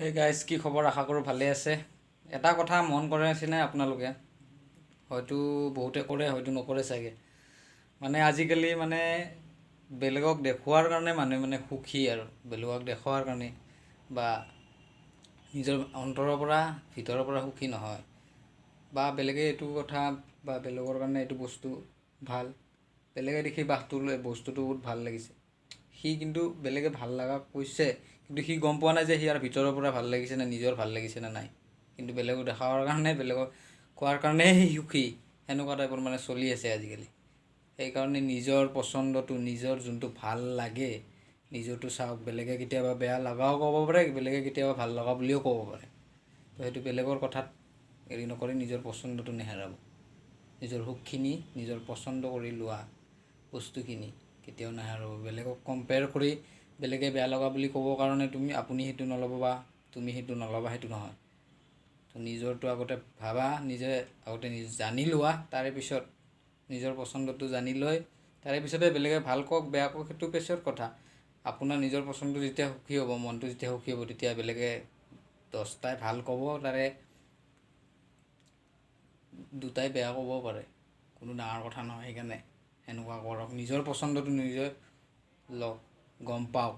সেই গাইজ কি খবৰ আশা কৰোঁ ভালে আছে। এটা কথা মন কৰে আছেনে আপোনালোকে? হয়তো বহুতে কৰে হয়তো নকৰে চাগে। মানে আজিকালি মানে বেলেগক দেখুৱাৰ কাৰণে মানুহে মানে সুখী আৰু বেলেগক দেখুৱাৰ কাৰণে বা নিজৰ অন্তৰৰ পৰা ভিতৰৰ পৰা সুখী নহয়। বা বেলেগে এইটো কথা বা বেলেগৰ কাৰণে এইটো বস্তু ভাল, বেলেগে দেখি বস্তুটো বহুত ভাল লাগিছে। সি কিন্তু বেলেগে ভাল লগা কৈছে, কিন্তু সি গম পোৱা নাই যে সি ইয়াৰ ভিতৰৰ পৰা ভাল লাগিছে নে নিজৰ ভাল লাগিছে নে নাই। কিন্তু বেলেগক দেখাবৰ কাৰণে বেলেগক কোৱাৰ কাৰণেই সি সুখী, সেনেকুৱা টাইপৰ মানে চলি আছে আজিকালি। সেইকাৰণে নিজৰ পচন্দটো, নিজৰ যোনটো ভাল লাগে নিজৰটো চাওক। বেলেগে কেতিয়াবা বেয়া লগাও ক'ব পাৰে, বেলেগে কেতিয়াবা ভাল লগা বুলিও ক'ব পাৰে। তো সেইটো বেলেগৰ কথাত হেৰি নকৰি নিজৰ পচন্দটো নেহেৰাব। নিজৰ সুখখিনি নিজৰ পচন্দ কৰি লোৱা বস্তুখিনি কেতিয়াও নেহেৰাব। বেলেগক কম্পেয়াৰ কৰি বেলেগে বেয়া লগা বুলি ক'ব কাৰণে আপুনি সেইটো নল'ব বা তুমি সেইটো নল'বা, সেইটো নহয়। তো নিজৰটো আগতে ভাবা, নিজে আগতে জানি লোৱা, তাৰে পিছত নিজৰ পচন্দটো জানি লৈ তাৰে পিছতে বেলেগে ভাল কওক বেয়া কওক সেইটো পিছৰ কথা। আপোনাৰ নিজৰ পচন্দটো যেতিয়া সুখী হ'ব, মনটো যেতিয়া সুখী হ'ব, তেতিয়া বেলেগে 10টাই ভাল ক'ব, তাৰে 2টাই বেয়া ক'ব পাৰে, কোনো ডাঙৰ কথা নহয়। সেইকাৰণে সেনেকুৱা কৰক, নিজৰ পচন্দটো নিজে লওক, গম পাওক।